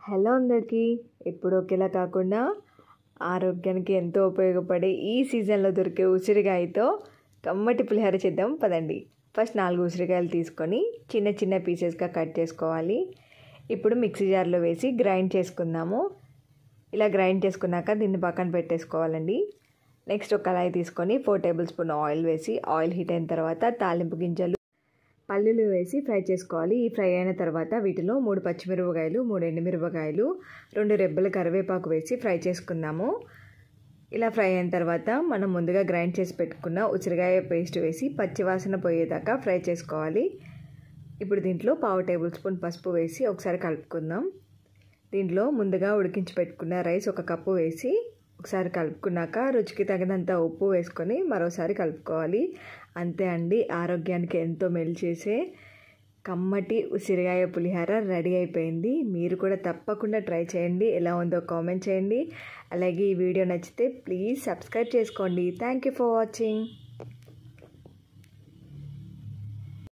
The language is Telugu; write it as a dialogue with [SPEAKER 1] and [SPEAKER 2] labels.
[SPEAKER 1] హలో అందరికీ. ఎప్పుడు ఒకేలా కాకుండా ఆరోగ్యానికి ఎంతో ఉపయోగపడే ఈ సీజన్లో దొరికే ఉసిరికాయతో కమ్మటి పులిహోర చేద్దాం పదండి. ఫస్ట్ 4 ఉసిరికాయలు తీసుకొని చిన్న చిన్న పీసెస్గా కట్ చేసుకోవాలి. ఇప్పుడు మిక్సీ జార్లో వేసి గ్రైండ్ చేసుకుందాము. ఇలా గ్రైండ్ చేసుకున్నాక దీన్ని పక్కన పెట్టేసుకోవాలండి. నెక్స్ట్ ఒక కళాయి తీసుకొని 4 టేబుల్ స్పూన్ ఆయిల్ వేసి ఆయిల్ హీట్ అయిన తర్వాత తాలింపు గింజలు పల్లీలు వేసి ఫ్రై చేసుకోవాలి. ఈ ఫ్రై అయిన తర్వాత వీటిలో 3 పచ్చిమిరపకాయలు, 3 ఎండుమిరపకాయలు, 2 రెబ్బల కరివేపాకు వేసి ఫ్రై చేసుకుందాము. ఇలా ఫ్రై అయిన తర్వాత మనం ముందుగా గ్రైండ్ చేసి పెట్టుకున్న ఉసిరికాయ పేస్ట్ వేసి పచ్చివాసన పోయేదాకా ఫ్రై చేసుకోవాలి. ఇప్పుడు దీంట్లో 1/2 టేబుల్ స్పూన్ పసుపు వేసి ఒకసారి కలుపుకుందాం. దీంట్లో ముందుగా ఉడికించి పెట్టుకున్న రైస్ 1 కప్పు వేసి ఒకసారి కలుపుకున్నాక రుచికి తగినంత ఉప్పు వేసుకొని మరోసారి కలుపుకోవాలి. అంతే అండి, ఆరోగ్యానికి ఎంతో మేలు చేసే కమ్మటి ఉసిరికాయ పులిహోర రెడీ అయిపోయింది. మీరు కూడా తప్పకుండా ట్రై చేయండి. ఎలా ఉందో కామెంట్ చేయండి. అలాగే ఈ వీడియో నచ్చితే ప్లీజ్ సబ్స్క్రైబ్ చేసుకోండి. Thank you for watching.